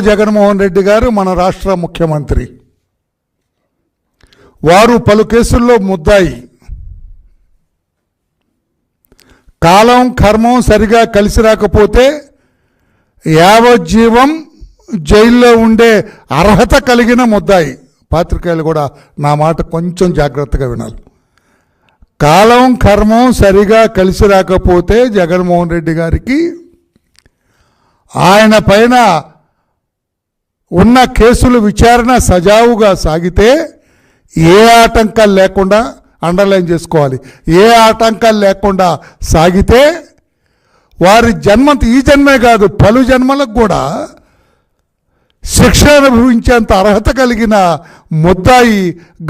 జగన్మోహన్ రెడ్డి గారు మన రాష్ట్ర ముఖ్యమంత్రి. వారు పలు కేసుల్లో ముద్దాయి. కాలం కర్మం సరిగా కలిసి రాకపోతే యావజ్జీవం జైల్లో ఉండే అర్హత కలిగిన ముద్దాయి. పాత్రికేయులు కూడా నా మాట కొంచెం జాగ్రత్తగా వినాలి. కాలం కర్మం సరిగా కలిసి రాకపోతే జగన్మోహన్ రెడ్డి గారికి ఆయన పైన ఉన్న కేసులు విచారణ సజావుగా సాగితే ఏ ఆటంకాలు లేకుండా, అండర్లైన్ చేసుకోవాలి, ఏ ఆటంకాలు లేకుండా సాగితే వారి ఈ జన్మే కాదు పలు జన్మలకు కూడా శిక్ష అనుభవించేంత అర్హత కలిగిన ముద్దాయి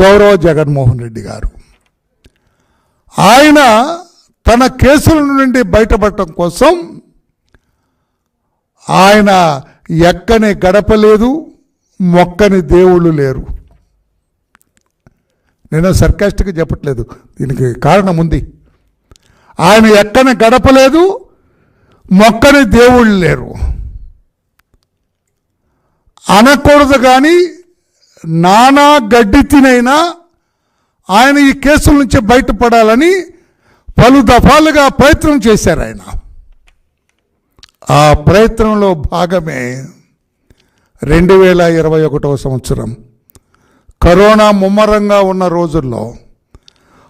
గౌరవ జగన్మోహన్ రెడ్డి గారు. ఆయన తన కేసుల నుండి బయటపడటం కోసం ఆయన ఎక్కని గడప లేదు, మొక్కని దేవుళ్ళు లేరు. నేను సర్కాస్టిక్గా చెప్పట్లేదు, దీనికి కారణం ఉంది. ఆయన ఎక్కని గడప లేదు, మొక్కని దేవుళ్ళు లేరు అనకూడదు. కానీ నానా గడ్డి తినైనా ఆయన ఈ కేసుల నుంచి బయటపడాలని పలు దఫాలుగా ప్రయత్నం చేశారు. ఆయన ఆ ప్రయత్నంలో భాగమే 2021వ సంవత్సరం కరోనా ముమ్మరంగా ఉన్న రోజుల్లో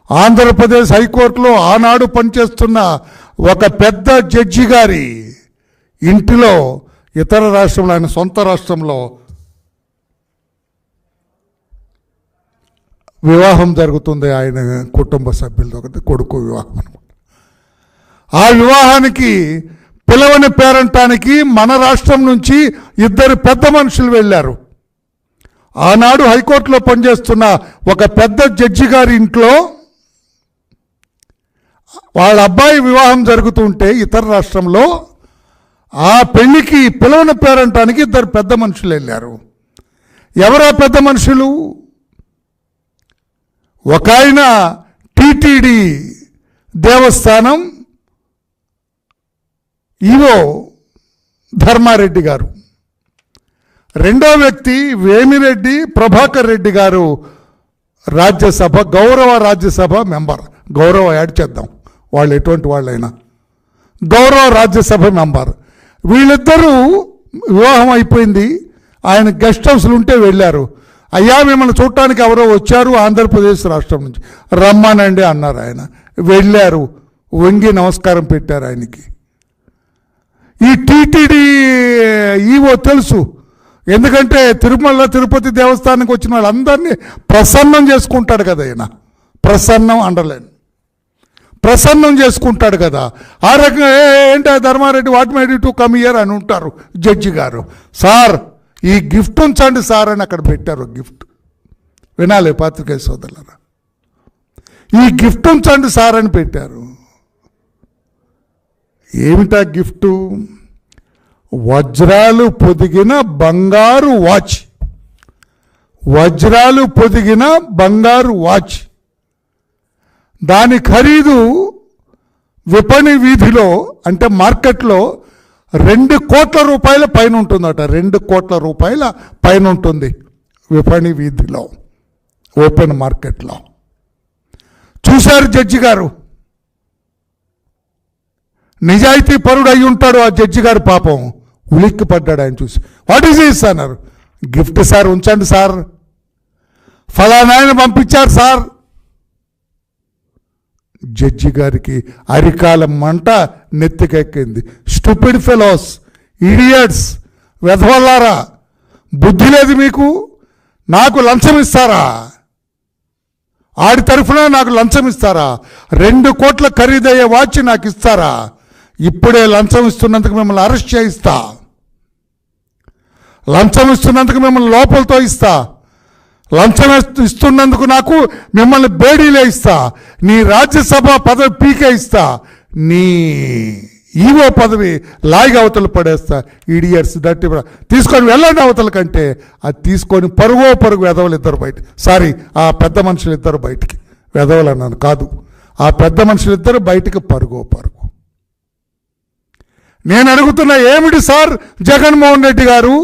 ఆంధ్రప్రదేశ్ హైకోర్టులో ఆనాడు పనిచేస్తున్న ఒక పెద్ద జడ్జి గారి ఇంటిలో, ఇతర రాష్ట్రంలో, ఆయన సొంత రాష్ట్రంలో వివాహం జరుగుతుంది. ఆయన కుటుంబ సభ్యులతో, కొడుకు వివాహం అనమాట. ఆ వివాహానికి పిలవని పేరంటానికి మన రాష్ట్రం నుంచి 2 పెద్ద మనుషులు వెళ్ళారు. ఆనాడు హైకోర్టులో పనిచేస్తున్న ఒక పెద్ద జడ్జి గారి ఇంట్లో వాళ్ళ అబ్బాయి వివాహం జరుగుతుంటే ఇతర రాష్ట్రంలో ఆ పెళ్లికి పిలవని పేరంటానికి 2 పెద్ద మనుషులు వెళ్ళారు. ఎవరా పెద్ద మనుషులు? ఒక ఆయన టీటీడీ దేవస్థానం ఈవో ధర్మారెడ్డి గారు, రెండో వ్యక్తి వేమిరెడ్డి ప్రభాకర్ రెడ్డి గారు, రాజ్యసభ గౌరవ రాజ్యసభ మెంబర్. గౌరవ యాడ్ చేద్దాం, వాళ్ళు ఎటువంటి వాళ్ళైనా గౌరవ రాజ్యసభ మెంబర్. వీళ్ళిద్దరూ వివాహం అయిపోయింది. ఆయన గెస్ట్ హౌస్లు ఉంటే వెళ్ళారు. అయ్యా మిమ్మల్ని చూడటానికి ఎవరో వచ్చారు ఆంధ్రప్రదేశ్ రాష్ట్రం నుంచి, రమ్మానండి అన్నారు. ఆయన వెళ్ళారు, వంగి నమస్కారం పెట్టారు ఆయనకి. ఈ టీటీడీ ఈవో తెలుసు, ఎందుకంటే తిరుమల తిరుపతి దేవస్థానానికి వచ్చిన వాళ్ళందరినీ ప్రసన్నం చేసుకుంటాడు కదా ఆయన. ప్రసన్నం అండర్లైన్, ప్రసన్నం చేసుకుంటాడు కదా. ఆ రకంగా ఏంటి Dharmareddy what made you to come here అని ఉంటారు జడ్జి గారు. సార్ ఈ గిఫ్ట్ ఉంచండి సార్ అని అక్కడ పెట్టారు. గిఫ్ట్ వినాలి పాత్రికేయ సోదరులారా, ఈ గిఫ్ట్ ఉంచండి సార్ అని పెట్టారు. ఏమిటా గిఫ్టు? వజ్రాలు పొదిగిన బంగారు వాచ్. వజ్రాలు పొదిగిన బంగారు వాచ్. దాని ఖరీదు విపణి వీధిలో అంటే మార్కెట్లో 2 కోట్ల రూపాయల పైన ఉంటుందట. 2 కోట్ల రూపాయల పైన ఉంటుంది విపణి వీధిలో, ఓపెన్ మార్కెట్లో. చూశారు జడ్జి గారు, నిజాయితీ పరుడు అయి ఉంటాడు ఆ జడ్జి గారు. పాపం ఉలిక్కి పడ్డాడు ఆయన చూసి. వాట్ ఈజ్ దిస్ అన్నారు. గిఫ్ట్ సార్, ఉంచండి సార్, ఫలానాయన పంపించారు సార్. జడ్జి గారికి అరికాల మంట నెత్తికెక్కింది. స్టూపిడ్ ఫెలోస్, ఇడియట్స్, వెధవల్లారా, బుద్ధి లేదు మీకు? నాకు లంచం ఇస్తారా? ఆడి తరఫున నాకు లంచం ఇస్తారా? 2 కోట్ల ఖరీదయ్యే వాచ్ నాకు ఇస్తారా? ఇప్పుడే లంచం ఇస్తున్నందుకు మిమ్మల్ని అరెస్ట్ చేయిస్తా, లంచం ఇస్తున్నందుకు మిమ్మల్ని లోపలతో ఇస్తా, లంచం ఇస్తున్నందుకు నాకు మిమ్మల్ని బేడీలే ఇస్తా, నీ రాజ్యసభ పదవి పీకే ఇస్తా, నీ ఈవో పదవి లాగి అవతలు పడేస్తా. ఈడియట్స్ దట్టి తీసుకొని వెళ్ళండి అవతల కంటే. అది తీసుకొని పరుగు వెధవలు 2 బయట, సారీ ఆ పెద్ద మనుషులు 2 బయటికి. వెధవలు అన్నాను కాదు, ఆ పెద్ద మనుషులు 2 బయటికి పరుగు. నేను అడుగుతున్నా, ఏమిటి సార్ జగన్మోహన్ రెడ్డి గారు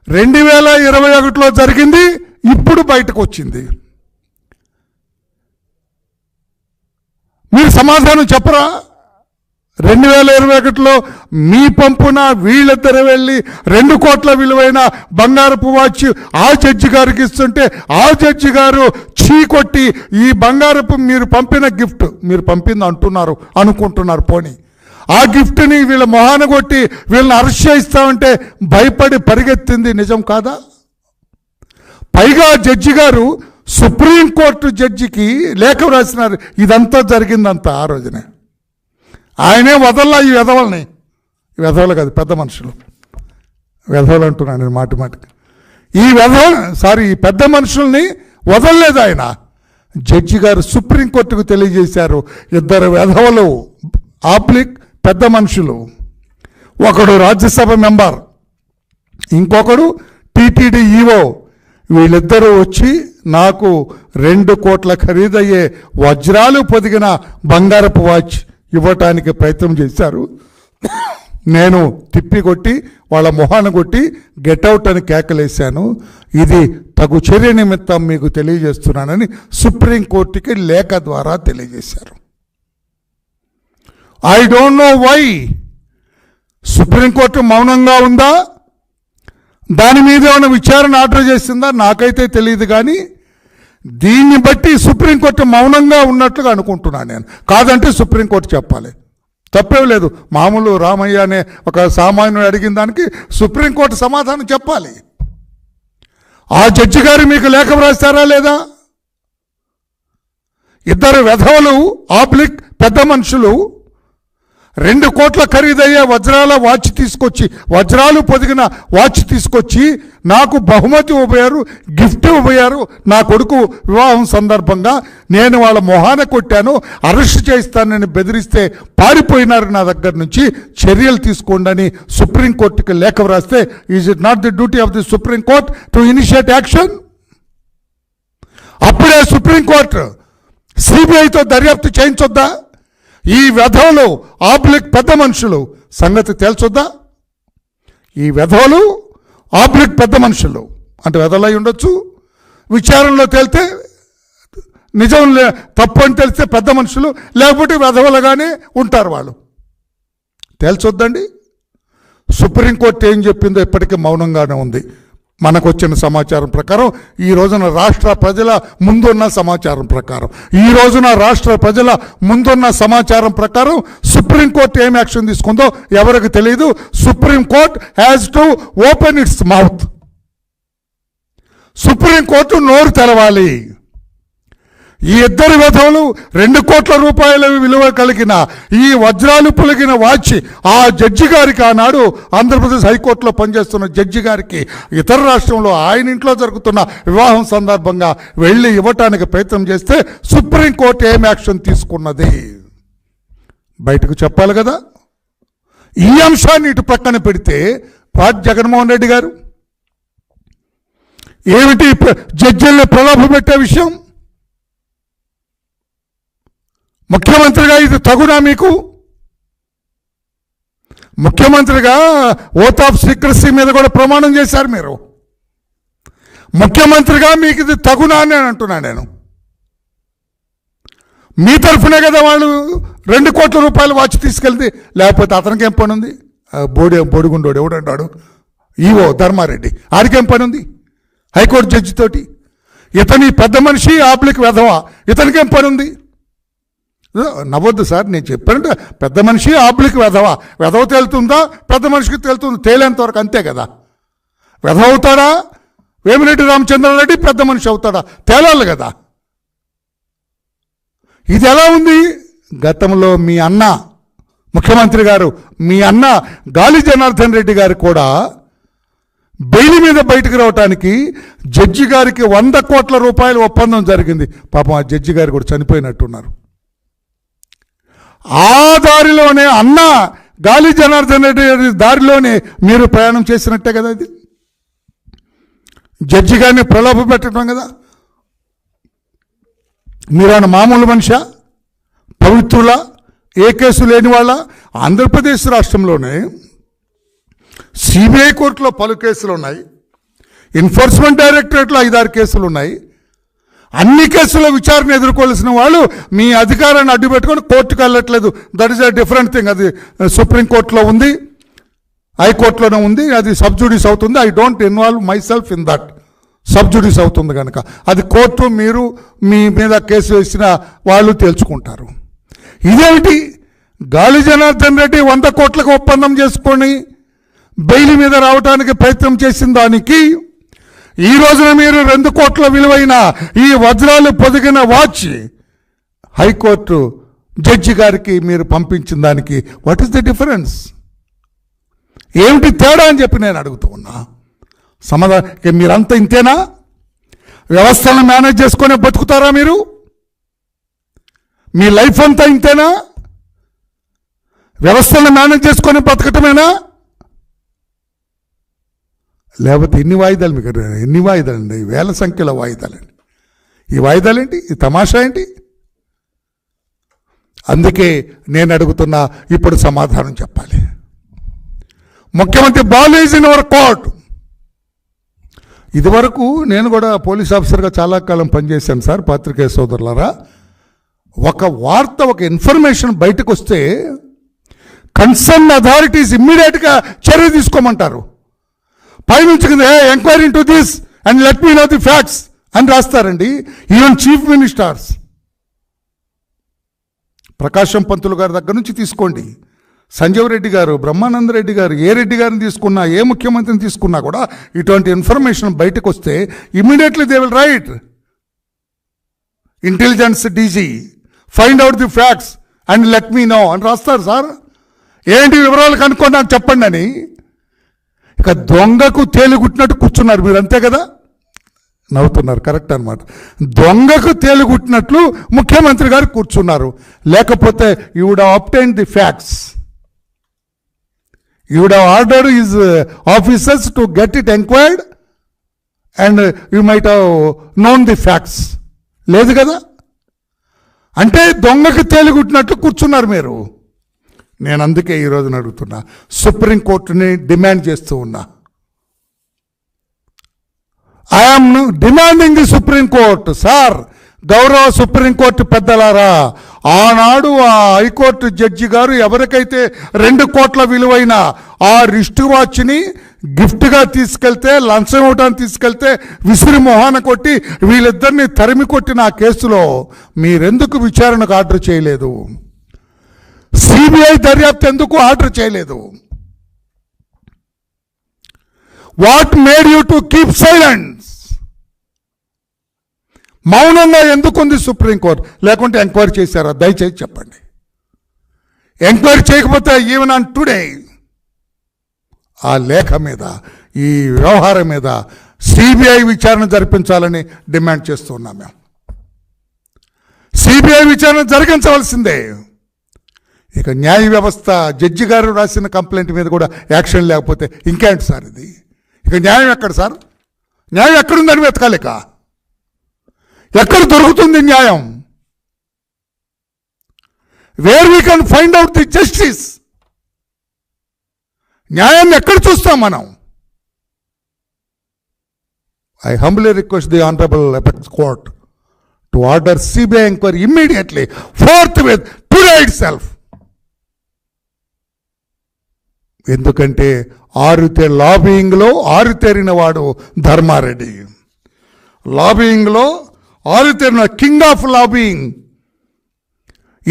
2021లో జరిగింది, ఇప్పుడు బయటకు వచ్చింది. మీరు సమాధానం చెప్పరా? 2021లో మీ పంపున వీళ్ళిద్దరు వెళ్ళి 2 కోట్ల విలువైన బంగారపు వాచ్ ఆ జడ్జి గారికి ఇస్తుంటే ఆ జడ్జి గారు చీకొట్టి ఈ బంగారపు మీరు పంపిన గిఫ్ట్, మీరు పంపింది అనుకుంటున్నారు పోనీ, ఆ గిఫ్ట్ని వీళ్ళ మొహాన కొట్టి వీళ్ళని అరెస్ట్ చేయిస్తామంటే భయపడి పరిగెత్తింది నిజం కాదా? పైగా జడ్జి గారు సుప్రీంకోర్టు జడ్జికి లేఖ రాసినారు ఇదంతా జరిగిందంతా ఆ రోజునే. ఆయనే వదల్లా ఈ వెధవల్ని, వెధవలు కాదు పెద్ద మనుషులు, వెధవలు అంటున్నాను నేను మాటికి, ఈ పెద్ద మనుషుల్ని వదలలేదు ఆయన. జడ్జి గారు సుప్రీంకోర్టుకు తెలియజేశారు, 2 వెధవలు ఆబ్లిక్ పెద్ద మనుషులు, ఒకడు రాజ్యసభ మెంబర్, ఇంకొకడు టీటీడీ ఈవో, వీళ్ళిద్దరూ వచ్చి నాకు 2 కోట్ల ఖరీదయ్యే వజ్రాలు పొదిగిన బంగారపు వాచ్ ఇవ్వటానికి ప్రయత్నం చేశారు. నేను తిప్పి కొట్టి వాళ్ళ మొహాన్ని కొట్టి గెట్అవుట్ అని కేకలేశాను. ఇది తగు చర్య నిమిత్తం మీకు తెలియజేస్తున్నానని సుప్రీంకోర్టుకి లేఖ ద్వారా తెలియజేశారు. I don't know why supreme court మౌనంగా ఉందా, దాని మీద ఏమైనా విచారణ ఆర్డర్ చేసిందా నాకైతే తెలియదు. కానీ దీన్ని బట్టి సుప్రీంకోర్టు మౌనంగా ఉన్నట్లుగా అనుకుంటున్నాను నేను. కాదంటే సుప్రీంకోర్టు చెప్పాలి, తప్పేం లేదు. మామూలు రామయ్య అనే ఒక సామాన్యుడు అడిగిన దానికి సుప్రీంకోర్టు సమాధానం చెప్పాలి. ఆ జడ్జి గారు మీకు లేఖ రాస్తారా లేదా? 2 వెధవలు ఆబ్లిక్ పెద్ద మనుషులు 2 కోట్ల ఖరీదయ్యే వజ్రాలు పొదిగిన వాచ్ తీసుకొచ్చి నాకు బహుమతి ఇవ్వబోయారు, గిఫ్ట్ ఇవ్వబోయారు. నా కొడుకు వివాహం సందర్భంగా నేను వాళ్ళ మొహాన కొట్టాను, అరెస్ట్ చేస్తానని బెదిరిస్తే పారిపోయినారు నా దగ్గర నుంచి, చర్యలు తీసుకోండి అని సుప్రీంకోర్టుకి లేఖ రాస్తే is it not the duty of the Supreme Court to initiate action? అప్పుడే సుప్రీంకోర్టు సిబిఐతో దర్యాప్తు చేయించొద్దా? ఈ వెధవలు ఆబ్లిక్ పెద్ద మనుషులు సంగతి తేల్చొద్దా? ఈ వెధవలు ఆబ్లిక్ పెద్ద మనుషులు అంటే వెధవలై ఉండొచ్చు, విచారణలో తేలితే నిజం తప్పు అని తెలిస్తే పెద్ద మనుషులు, లేకపోతే వెధవలుగానే ఉంటారు వాళ్ళు. తేల్చొద్దండి. సుప్రీంకోర్టు ఏం చెప్పిందో ఇప్పటికీ మౌనంగానే ఉంది. మనకు వచ్చిన సమాచారం ప్రకారం ఈ రోజున రాష్ట్ర ప్రజల ముందున్న సమాచారం ప్రకారం సుప్రీంకోర్టు ఏం యాక్షన్ తీసుకుందో ఎవరికి తెలియదు. Supreme court has to open it's mouth. Supreme court నోరు తెరవాలి. ఈ 2 వెధవలు 2 కోట్ల రూపాయల విలువ కలిగిన ఈ వజ్రాలు పొలిగిన వాచ్ ఆ జడ్జి గారికి, ఆనాడు ఆంధ్రప్రదేశ్ హైకోర్టులో పనిచేస్తున్న జడ్జి గారికి ఇతర రాష్ట్రంలో ఆయన ఇంట్లో జరుగుతున్న వివాహం సందర్భంగా వెళ్ళి ఇవ్వటానికి ప్రయత్నం చేస్తే సుప్రీంకోర్టు ఏం యాక్షన్ తీసుకున్నది బయటకు చెప్పాలి కదా. ఈ అంశాన్ని ఇటు పక్కన పెడితే జగన్మోహన్ రెడ్డి గారు ఏమిటి జడ్జిల్ని ప్రలోభ పెట్టే విషయం? ముఖ్యమంత్రిగా ఇది తగునా మీకు? ముఖ్యమంత్రిగా ఓత్ ఆఫ్ సీక్రసీ మీద కూడా ప్రమాణం చేశారు మీరు. ముఖ్యమంత్రిగా మీకు ఇది తగునా అని అంటున్నాను నేను. మీ తరఫునే కదా వాళ్ళు 2 కోట్ల రూపాయలు వాచ్ తీసుకెళ్తే, లేకపోతే అతనికి ఏం పని ఉంది? బోడిగుండోడు ఎవడంటాడు ఈవో ధర్మారెడ్డి, ఆడికేం పని ఉంది హైకోర్టు జడ్జితోటి? ఇతని పెద్ద మనిషి ఆబ్లిక్ వెధవ, ఇతనికేం పని ఉంది? నవ్వద్దు సార్, నేను చెప్పానంటే పెద్ద మనిషి ఆబ్లిక్ వెధవ తేలుతుందా, పెద్ద మనిషికి తేలుతుందా? తేలేంతవరకు అంతే కదా. వెధవ అవుతాడా వేమిరెడ్డి రామచంద్రారెడ్డి, పెద్ద మనిషి అవుతాడా? తేలాలి కదా. ఇది ఎలా ఉంది? గతంలో మీ అన్న ముఖ్యమంత్రి గారు, మీ అన్న గాలి జనార్దన్ రెడ్డి గారు కూడా బెయిల్ మీద బయటకు రావటానికి జడ్జి గారికి 100 కోట్ల రూపాయల ఒప్పందం జరిగింది. పాపం ఆ జడ్జి గారు కూడా చనిపోయినట్టున్నారు. ఆ దారిలోనే అన్న గాలి జనార్దన్ రెడ్డి దారిలోనే మీరు ప్రయాణం చేసినట్టే కదా. ఇది జడ్జి గారిని ప్రలోభ పెట్టడం కదా. మీరన్న మామూలు మనిషా, పవిత్రుల, ఏ కేసు లేని వాళ్ళ? ఆంధ్రప్రదేశ్ రాష్ట్రంలోనే సిబిఐ కోర్టులో పలు కేసులు ఉన్నాయి. ఎన్ఫోర్స్మెంట్ డైరెక్టరేట్లో 5-6 కేసులు ఉన్నాయి. అన్ని కేసుల విచారణ ఎదుర్కోవాల్సిన వాళ్ళు మీ అధికారాన్ని అడ్డు పెట్టుకొని కోర్టుకు వెళ్ళట్లేదు. That is a different thing. అది సుప్రీంకోర్టులో ఉంది, హైకోర్టులోనే ఉంది, అది సబ్జుడిస్ అవుతుంది. I don't involve my self in that. Sub judice అవుతుంది కనుక అది కోర్టు, మీరు మీ మీద కేసు వేసిన వాళ్ళు తేల్చుకుంటారు. ఇదేమిటి, గాలి జనార్దన్ రెడ్డి 100 కోట్లకు ఒప్పందం చేసుకొని బెయిల్ మీద రావడానికి ప్రయత్నం చేసిన దానికి ఈ రోజున మీరు 2 కోట్ల విలువైన ఈ వజ్రాలు పొదిగిన వాచ్ హైకోర్టు జడ్జి గారికి మీరు పంపించిన దానికి వాట్ ఈస్ ద డిఫరెన్స్? ఏమిటి తేడా అని చెప్పి నేను అడుగుతూ ఉన్నా. సమాధానం, మీరంతా ఇంతేనా? వ్యవస్థలను మేనేజ్ చేసుకునే బతుకుతారా మీరు? మీ లైఫ్ అంతా ఇంతేనా? వ్యవస్థలను మేనేజ్ చేసుకొని బతకటమేనా? లేకపోతే ఎన్ని వాయిదాలు మీకు? ఎన్ని వాయిదాలండి? వేల సంఖ్యలో వాయిదాలండి. ఈ వాయిదాలేంటి? ఈ తమాషా ఏంటి? అందుకే నేను అడుగుతున్నా, ఇప్పుడు సమాధానం చెప్పాలి. ముఖ్యమంత్రి ball is in our court. ఇదివరకు నేను కూడా పోలీస్ ఆఫీసర్గా చాలా కాలం పనిచేశాను సార్. పాత్రికేయ సోదరులారా, ఒక వార్త, ఒక ఇన్ఫర్మేషన్ బయటకు వస్తే కన్సర్న్ అథారిటీస్ ఇమ్మీడియట్గా చర్య తీసుకోమంటారు. పైనుంచి enquiry into this and let me know the facts అని రాస్తారండి. Even chief ministers, Prakasam Pantulu గారి దగ్గర నుంచి తీసుకోండి, సంజీవ్ రెడ్డి గారు, బ్రహ్మానంద రెడ్డి గారు, ఏ రెడ్డి గారిని తీసుకున్నా, ఏ ముఖ్యమంత్రిని తీసుకున్నా కూడా ఇటువంటి ఇన్ఫర్మేషన్ బయటకు వస్తే immediately they will write intelligence DG find out the facts and let me know అని రాస్తారు సార్. ఏంటి వివరాలు కనుక్కోండి అని చెప్పండి అని. ఇక దొంగకు తేలిగుట్టినట్టు కూర్చున్నారు మీరు, అంతే కదా? నవ్వుతున్నారు, కరెక్ట్ అనమాట. దొంగకు తేలిగుట్టినట్లు ముఖ్యమంత్రి గారు కూర్చున్నారు. లేకపోతే you would have obtained the facts, you would have ordered his officers to get it enquired and you might have known the facts. లేదు కదా? అంటే దొంగకు తేలిగుట్టినట్లు కూర్చున్నారు మీరు. నేను అందుకే ఈరోజు అడుగుతున్నా, సుప్రీంకోర్టుని డిమాండ్ చేస్తూ ఉన్నా. I'm demanding the supreme court. Sir, గౌరవ సుప్రీంకోర్టు పెద్దలారా, ఆనాడు ఆ హైకోర్టు జడ్జి గారు ఎవరికైతే 2 కోట్ల విలువైన ఆ రిస్ట్ వాచ్ని గిఫ్ట్గా తీసుకెళ్తే, లంచం ఇవ్వడానికి తీసుకెళ్తే విసిరి మొహాన కొట్టి వీళ్ళిద్దరిని తరిమి కొట్టిన ఆ కేసులో మీరెందుకు విచారణకు ఆర్డర్ చేయలేదు? సిబిఐ దర్యాప్తు ఎందుకు ఆర్డర్ చేయలేదు? What made you to keep silence? మౌనంగా ఎందుకుంది సుప్రీంకోర్టు? లేకుంటే ఎంక్వైరీ చేశారా? దయచేసి చెప్పండి. ఎంక్వైరీ చేయకపోతే ఈవెన్ ఆన్ టుడే ఆ లేఖ మీద, ఈ వ్యవహారం మీద సిబిఐ విచారణ జరిపించాలని డిమాండ్ చేస్తున్నాం మేము. సిబిఐ విచారణ జరిగించవలసిందే. ఇక న్యాయ వ్యవస్థ, జడ్జి గారు రాసిన కంప్లైంట్ మీద కూడా యాక్షన్ లేకపోతే ఇంకేంటి సార్ ఇది? ఇక న్యాయం ఎక్కడ సార్? న్యాయం ఎక్కడుందని వెతకాలి. ఇక ఎక్కడ దొరుకుతుంది న్యాయం? Where we can find out the justice? న్యాయాన్ని ఎక్కడ చూస్తాం మనం? I humbly request the honourable apex court to order CBI enquiry immediately, forthwith, today itself. ఎందుకంటే లాబియింగ్లో ఆరుతేరిన వాడు ధర్మారెడ్డి. లాబియింగ్లో ఆరుతేరిన కింగ్ ఆఫ్ లాబియింగ్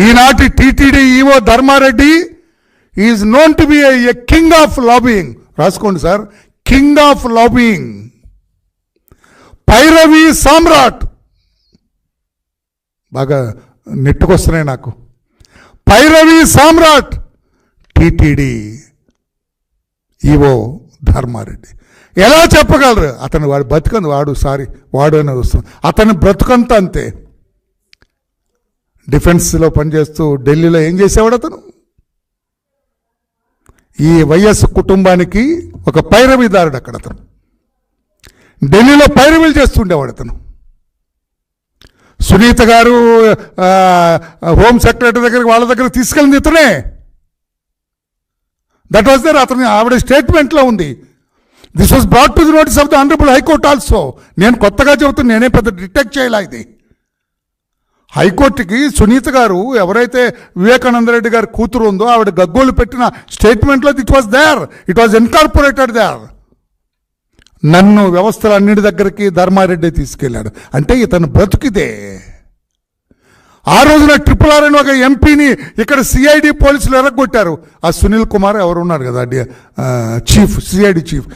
ఈనాటి TTD EO Dharma Reddy is known to be a king of lobbying. రాసుకోండి సార్, కింగ్ ఆఫ్ లాబియింగ్, పైరవి సామ్రాట్. బాగా నెట్టుకొస్తున్నాయి నాకు. పైరవి సామ్రాట్ టీటీడీ ఈవో ధర్మారెడ్డి. ఎలా చెప్పగలరు? అతను వాడు బతుకంది, వాడు అనేది వస్తుంది. అతని బ్రతుకంతా అంతే. డిఫెన్స్లో పనిచేస్తూ ఢిల్లీలో ఏం చేసేవాడు అతను? ఈ వైఎస్ కుటుంబానికి ఒక పైరవీదారుడు అక్కడ. అతను ఢిల్లీలో పైరవీలు చేస్తుండేవాడు అతను. సునీత గారు హోమ్ సెక్రటరీ దగ్గరికి, వాళ్ళ దగ్గర తీసుకెళ్ళింది ఇతనే. That was there. అతని ఆవిడ స్టేట్మెంట్లో ఉంది. This was brought to the notice of the honourable high court also. నేను కొత్తగా చెబుతున్నా, నేనే పెద్ద డిటెక్ట్ చేయలే ఇది. హైకోర్టుకి సునీత గారు, ఎవరైతే వివేకానంద రెడ్డి గారి కూతురు ఉందో, ఆవిడ గగ్గోలు పెట్టిన స్టేట్మెంట్లో it was there, it was incorporated there. నన్ను వ్యవస్థల అన్నిటి దగ్గరికి ధర్మారెడ్డి తీసుకెళ్ళాడు అంటే ఇతను బ్రతుకిదే. ఆ రోజున RRR అని ఒక ఎంపీని ఇక్కడ సిఐడి పోలీసులు ఎరగొట్టారు. ఆ సునీల్ కుమార్ ఎవరు ఉన్నారు కదా, చీఫ్, సిఐడి చీఫ్,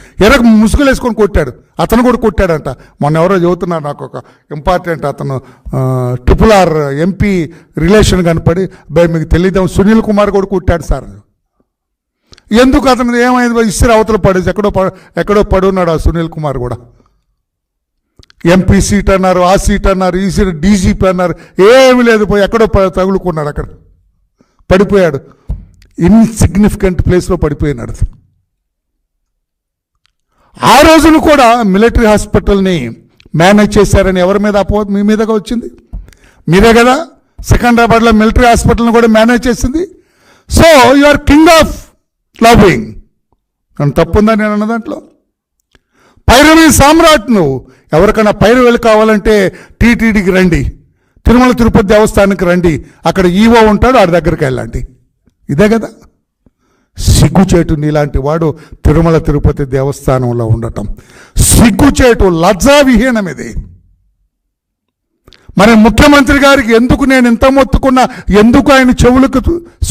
ముసుగులు వేసుకొని కొట్టాడు. అతను కూడా కొట్టాడంట. మొన్న ఎవరో చెబుతున్నారు నాకు, ఒక ఇంపార్టెంట్ అతను RRR ఎంపీ రిలేషన్ కనపడి, మీకు తెలియదు, సునీల్ కుమార్ కూడా కొట్టాడు సార్. ఎందుకు అతను ఏమైంది, ఇస్త్రీ అవతల పడేసి ఎక్కడో పడున్నాడు ఆ సునీల్ కుమార్ కూడా. ఎంపీ సీట్ అన్నారు, ఆ సీట్ అన్నారు, ఈ సీట్ డీజీపీ అన్నారు, ఏమి లేదు, పోయి ఎక్కడో తగులుకున్నాడు, అక్కడ పడిపోయాడు. ఇన్సిగ్నిఫికెంట్ ప్లేస్లో పడిపోయినాడు. ఆ రోజున కూడా మిలిటరీ హాస్పిటల్ని మేనేజ్ చేశారని ఎవరి మీద మీ మీదగా వచ్చింది? మీరే కదా. సికింద్రాబాద్లో మిలిటరీ హాస్పిటల్ని కూడా మేనేజ్ చేసింది. So you are king of lobbying. నన్ను తప్పుందా నేను అన్న దాంట్లో? పైరవి సామ్రాట్ నువ్వు. ఎవరికైనా పైరవీలు కావాలంటే టీటీడీకి రండి, తిరుమల తిరుపతి దేవస్థానానికి రండి, అక్కడ ఈవో ఉంటాడు, ఆడి దగ్గరికి వెళ్ళండి. ఇదే కదా సిగ్గుచేటు. నీలాంటి వాడు తిరుమల తిరుపతి దేవస్థానంలో ఉండటం సిగ్గుచేటు, లజ్జావిహీనం ఇది. మరి ముఖ్యమంత్రి గారికి ఎందుకు నేను ఇంత మొత్తుకున్నా, ఎందుకు ఆయన చెవులకు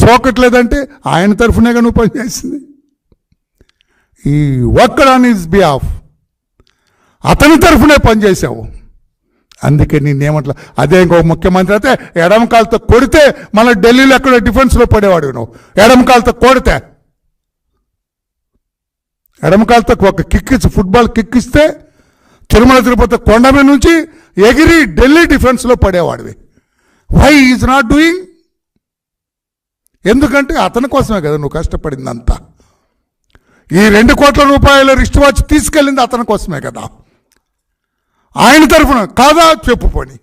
సోకట్లేదంటే ఆయన తరఫునే నువ్వు పనిచేసింది. ఈ వర్క్డ్ ఆన్ హిస్ బిహాఫ్, అతని తరఫునే పనిచేసావు. అందుకే నేనేమంటా, అదే ఇంకో ముఖ్యమంత్రి అయితే ఎడమ కాలుతో కొడితే మళ్ళీ ఢిల్లీలో ఎక్కడో డిఫెన్స్లో పడేవాడు నువ్వు. ఎడమ కాలుతో కొడితే, ఎడమ కాలుతో ఒక కిక్కిచ్చి, ఫుట్బాల్ కిక్కిస్తే తిరుమల తిరుపతి కొండ మీద నుంచి ఎగిరి ఢిల్లీ డిఫెన్స్లో పడేవాడివి. Why is not doing? ఎందుకంటే అతని కోసమే కదా నువ్వు కష్టపడిందంతా. ఈ 2 కోట్ల రూపాయల రిస్ట్ వాచ్ తీసుకెళ్ళింది అతని కోసమే కదా. ఆయన తరఫున కాదా చెప్పు పోని.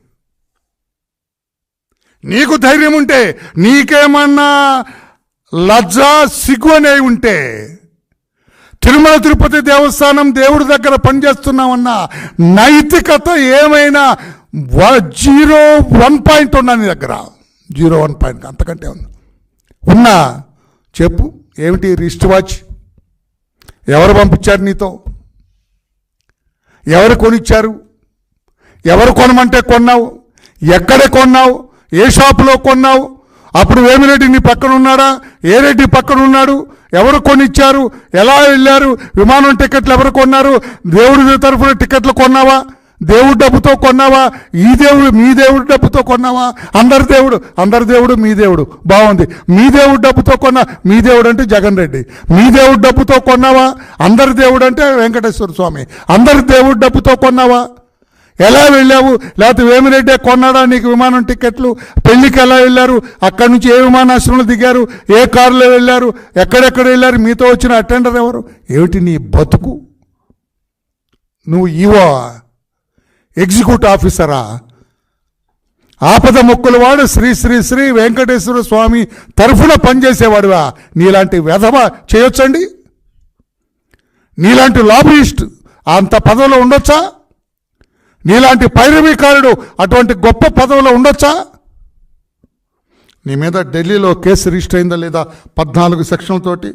నీకు ధైర్యం ఉంటే, నీకేమన్నా లజ్జ సిగ్గు అనే ఉంటే, తిరుమల తిరుపతి దేవస్థానం దేవుడి దగ్గర పనిచేస్తున్నామన్న నైతికత ఏమైనా 0.1 పాయింట్ ఉన్నా నీ దగ్గర? 0.1 పాయింట్ అంతకంటే ఉన్నా చెప్పు. ఏమిటి రిస్ట్ వాచ్? ఎవరు పంపించారు నీతో? ఎవరు కొనిచ్చారు? ఎవరు కొనమంటే కొన్నావు? ఎక్కడ కొన్నావు? ఏ షాపులో కొన్నావు? అప్పుడు వేమిరెడ్డి నీ పక్కన ఉన్నాడా? ఏ రెడ్డి పక్కన ఉన్నాడు? ఎవరు కొనిచ్చారు? ఎలా వెళ్ళారు? విమానం టికెట్లు ఎవరు కొన్నారు? దేవుడి తరఫున టికెట్లు కొన్నావా? దేవుడి డబ్బుతో కొన్నావా? ఈ దేవుడు మీ దేవుడి డబ్బుతో కొన్నావా? అందరి దేవుడు మీ దేవుడు. బాగుంది. మీ దేవుడి డబ్బుతో కొన్నా, మీ దేవుడు అంటే జగన్ రెడ్డి. మీ దేవుడి డబ్బుతో కొన్నావా? అందరి దేవుడు అంటే వెంకటేశ్వర స్వామి. అందరి దేవుడి డబ్బుతో కొన్నావా? ఎలా వెళ్ళావు? లేకపోతే వేమిరెడ్డే కొన్నాడా నీకు విమానం టికెట్లు? పెళ్లికి ఎలా వెళ్ళారు? అక్కడి నుంచి ఏ విమానాశ్రమంలో దిగారు? ఏ కారులో వెళ్ళారు? ఎక్కడెక్కడ వెళ్ళారు? మీతో వచ్చిన అటెండర్ ఎవరు? ఏమిటి నీ బతుకు? నువ్వు ఈవో, ఎగ్జిక్యూటివ్ ఆఫీసరా? ఆపద మొక్కుల వాడు శ్రీ శ్రీ శ్రీ వెంకటేశ్వర స్వామి తరఫున పనిచేసేవాడువా? నీలాంటి వెధవ చేయొచ్చండి? నీలాంటి లాబీయిస్ట్ అంత పదవిలో ఉండొచ్చా? నీలాంటి పైరవీకారుడు అటువంటి గొప్ప పదవిలో ఉండొచ్చా? నీ మీద ఢిల్లీలో కేసు రిజిస్టర్ అయిందా లేదా? 14 సెక్షన్లతోటి.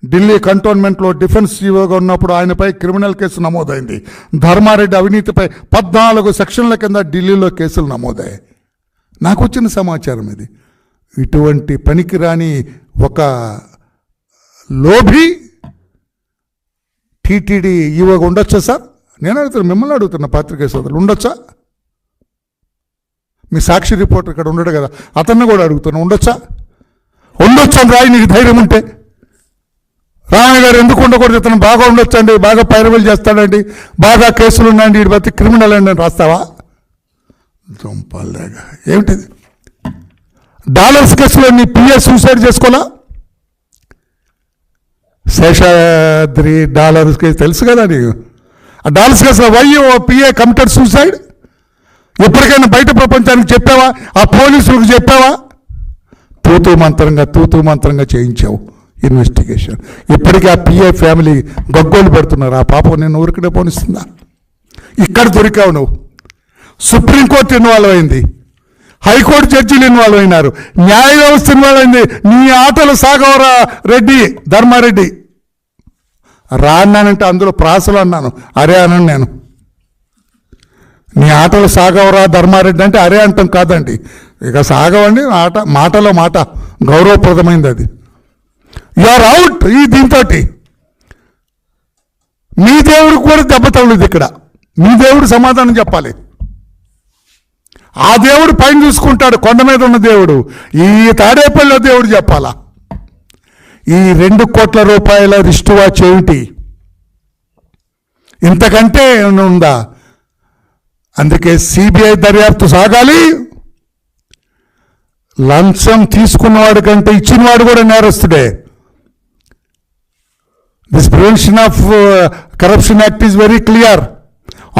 ఢిల్లీ కంటోన్మెంట్లో డిఫెన్స్ చీఫ్గా ఉన్నప్పుడు ఆయనపై క్రిమినల్ కేసు నమోదైంది. ధర్మారెడ్డి అవినీతిపై 14 సెక్షన్ల కింద ఢిల్లీలో కేసులు నమోదయ్యాయి. నాకు వచ్చిన సమాచారం ఇది. ఇటువంటి పనికిరాని ఒక లోభి టీటీడీ ఈవోగా ఉండొచ్చా సార్? నేను అడుగుతున్నా, మిమ్మల్ని అడుగుతున్నా, పత్రికా సోదరులు, ఉండొచ్చా? మీ సాక్షి రిపోర్టర్ ఇక్కడ ఉండడు కదా, అతన్ని కూడా అడుగుతున్నా, ఉండొచ్చా? ఉండొచ్చని రాయి నీకు ధైర్యం ఉంటే. రామయ్య గారు ఎందుకు ఉండకూడదు? ఇతను బాగా ఉండొచ్చండి, బాగా పైరవీలు చేస్తాడండి, బాగా కేసులు ఉన్నాయండి, వీడి బతి క్రిమినల్ అండి అని రాస్తావా? చంపాలేగా. ఏమిటిది? డాలర్స్ కేసులో నీ పిఏ సూసైడ్ చేసుకోవాలా? శేషాద్రి డాలర్స్ కేసు తెలుసు కదా నీకు. ఆ డాలర్స్ కేసులో వై పిఏ కమిటెడ్ సూసైడ్? ఎప్పటికైనా బయట ప్రపంచానికి చెప్పావా? ఆ పోలీసులకు చెప్పావా? తూతూ మంత్రంగా చేయించావు. ఇన్వెస్టిగేషన్. ఇప్పటికీ ఆ పిఏ ఫ్యామిలీ గగ్గోలు పెడుతున్నారు. ఆ పాపం నేను ఊరికనే పోనిస్తుందా? ఇక్కడ దొరికావు నువ్వు. సుప్రీంకోర్టు ఇన్వాల్వ్ అయింది, హైకోర్టు జడ్జీలు ఇన్వాల్వ్ అయినారు, న్యాయ వ్యవస్థ ఇన్వాల్వ్ అయింది. నీ ఆటలు సాగవరా రెడ్డి, ధర్మారెడ్డి. రా అన్నానంటే అందులో ప్రాసలు అన్నాను, అరే అన్నాను నేను. నీ ఆటలు సాగవరా ధర్మారెడ్డి అంటే అరే అంటాం కాదండి, ఇక సాగవండి. మాటలో మాట గౌరవప్రదమైంది అది. You are out. దీంతో మీ దేవుడికి కూడా దెబ్బ తగలదు. ఇక్కడ మీ దేవుడు సమాధానం చెప్పాలి. ఆ దేవుడు పైన చూసుకుంటాడు, కొండ మీద ఉన్న దేవుడు. ఈ తాడేపల్లిలో దేవుడు చెప్పాలా? ఈ 2 కోట్ల రూపాయల రిస్ట్ వాచ్ ఏమిటి? ఇంతకంటే ఉందా? అందుకే సిబిఐ దర్యాప్తు సాగాలి. లంచం తీసుకున్నవాడి కంటే ఇచ్చినవాడు కూడా నేరస్తుడే. This prevention of corruption act is very clear.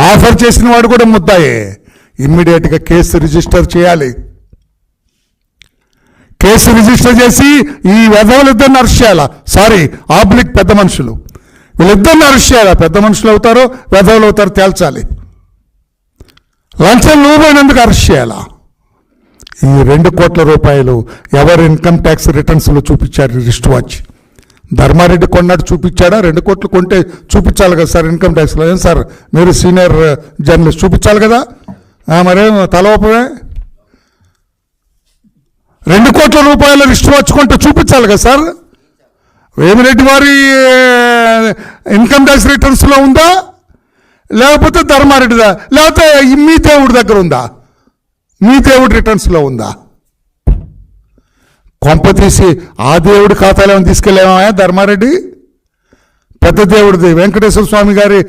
Offer చేసిన వాడు కూడా ముద్దాయే. ఇమ్మీడియట్గా కేసు రిజిస్టర్ చేయాలి. కేసు రిజిస్టర్ చేసి ఈ వెధవులిద్దరిని అరెస్ట్ చేయాలా? సారీ, ఆబ్లిక్ పెద్ద మనుషులు, వీళ్ళిద్దరిని అరెస్ట్ చేయాలా? పెద్ద మనుషులు అవుతారో వెధవులు అవుతారో తేల్చాలి. లంచం లోబైనందుకు అరెస్ట్ చేయాలా? ఈ 2 కోట్ల రూపాయలు ఎవరు ఇన్కమ్ ట్యాక్స్ రిటర్న్స్లో చూపించారు రిస్ట్ వాచ్? ధర్మారెడ్డి కొన్నాడు చూపించాడా? 2 కోట్లు కొంటే చూపించాలి కదా సార్ ఇన్కమ్ ట్యాక్స్లో. ఏం సార్ మీరు సీనియర్ జర్నలిస్ట్, చూపించాలి కదా? మరే తలవపమే. 2 కోట్ల రూపాయల రిస్ట్ వాచ్ కొంటే చూపించాలి కదా సార్. వేమిరెడ్డి వారి ఇన్కమ్ ట్యాక్స్ రిటర్న్స్లో ఉందా, లేకపోతే ధర్మారెడ్డిదా, లేకపోతే మీ దేవుడి దగ్గర ఉందా? మీ దేవుడి రిటర్న్స్లో ఉందా? కొంప తీసి ఆ దేవుడి ఖాతాలో తీసుకెళ్ళామా ధర్మారెడ్డి? పెద్ద దేవుడిది వెంకటేశ్వర స్వామి గారి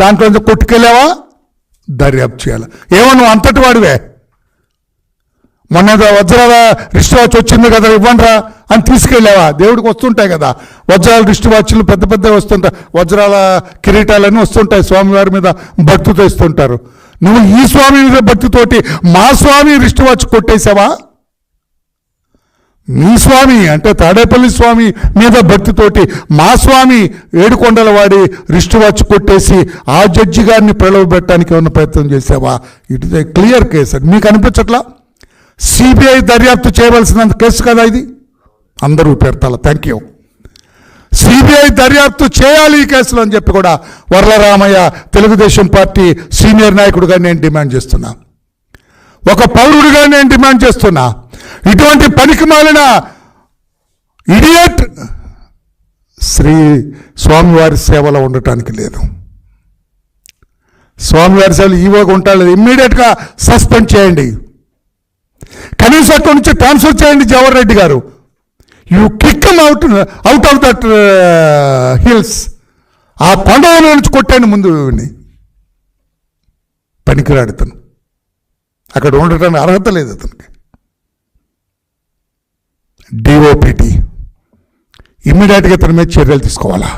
దాంట్లో కొట్టుకెళ్ళావా? దర్యాప్తు చేయాలి. ఏమో నువ్వు అంతటి వాడివే. మొన్న వజ్రాల రిస్ట్ వాచ్ వచ్చింది కదా, ఇవ్వండిరా అని తీసుకెళ్ళావా? దేవుడికి వస్తుంటాయి కదా వజ్రాల రిస్ట్ వాచ్లు, పెద్ద పెద్ద వస్తుంటాయి, వజ్రాల కిరీటాలన్నీ వస్తుంటాయి, స్వామివారి మీద భక్తితో ఇస్తుంటారు. నువ్వు ఈ స్వామి మీద భక్తితోటి మా స్వామి రిస్ట్ వాచ్ కొట్టేశావా? మీ స్వామి అంటే తాడేపల్లి స్వామి మీద భక్తితోటి మా స్వామి ఏడుకొండల వాడి రిస్ట్ వాచ్ కొట్టేసి ఆ జడ్జి గారిని ప్రలోభపెట్టడానికి ఏమన్నా ప్రయత్నం చేసావా? It is a clear case. మీకు అనిపించట్లా? సిబిఐ దర్యాప్తు చేయవలసినంత కేసు కదా ఇది. అందరూ పెడతాల. Thank you. సిబిఐ దర్యాప్తు చేయాలి ఈ కేసులో అని చెప్పి కూడా వరలరామయ్య తెలుగుదేశం పార్టీ సీనియర్ నాయకుడిగా నేను డిమాండ్ చేస్తున్నా, ఒక పౌరుడిగా నేను డిమాండ్ చేస్తున్నా. ఇటువంటి పనికి మాలిన ఇడియట్ శ్రీ స్వామివారి సేవలో ఉండటానికి లేదు. స్వామివారి సేవలు ఈవోగా ఉంటాడు, ఇమ్మీడియట్గా సస్పెండ్ చేయండి, కనీసం అక్కడి నుంచి ట్రాన్స్ఫర్ చేయండి. జవహర్ రెడ్డి గారు, you kick out of that hills. ఆ కొండల నుంచి కొట్టాను ముందు. పనికిరాడు అతను, అక్కడ ఉండటానికి అర్హత లేదు అతనికి. డిఓపిటి ఇమ్మీడియట్గా అతని మీద చర్యలు తీసుకోవాలా?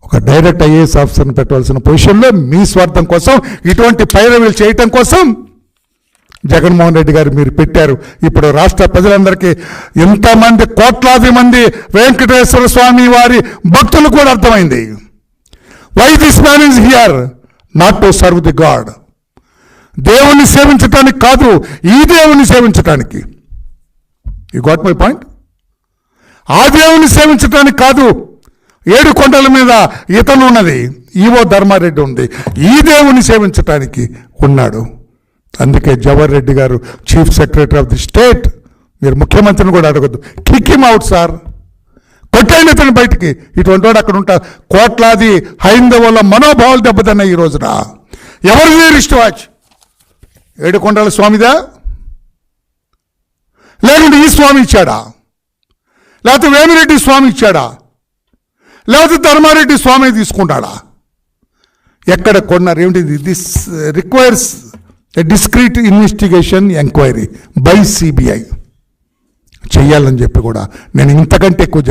ఒక డైరెక్ట్ ఐఏఎస్ ఆఫీసర్ని పెట్టవలసిన పొజిషన్లో మీ స్వార్థం కోసం, ఇటువంటి పైరవీలు చేయటం కోసం జగన్మోహన్ రెడ్డి గారు మీరు పెట్టారు. ఇప్పుడు రాష్ట్ర ప్రజలందరికీ, ఎంతమంది కోట్లాది మంది వెంకటేశ్వర స్వామి వారి భక్తులు కూడా అర్థమైంది. Why this man is here not to serve the god. దేవుణ్ణి సేవించటానికి కాదు, ఈ దేవుణ్ణి సేవించటానికి. You got my point? ఆ దేవుణ్ణి సేవించటానికి కాదు. 7 కొండల మీద ఇతను ఉన్నది, ఈవో ధర్మారెడ్డి ఉంది, ఈ దేవుణ్ణి సేవించటానికి ఉన్నాడు. అందుకే జవహర్ రెడ్డి గారు chief secretary of the state, మీరు ముఖ్యమంత్రిని కూడా అడగద్దు, కిక్ హిమ్ అవుట్ సార్, కొట్టండి అతను బయటికి. ఇటువంటి వాడు అక్కడ ఉంటారు. కోట్లాది హైందవుల మనోభావాలు దెబ్బతిన్నాయి ఈ రోజున. ఎవరిది రిస్ట్ వాచ్? 7 కొండల స్వామిదా, లేకుంటే ఈ స్వామి ఇచ్చాడా, లేకపోతే వేమిరెడ్డి స్వామి ఇచ్చాడా, లేకపోతే ధర్మారెడ్డి స్వామి తీసుకుంటాడా? ఎక్కడ కొన్నారు? ఏమిటి? This requires a discrete investigation enquiry by CBI చేయాలని చెప్పి కూడా నేను ఇంతకంటే ఎక్కువ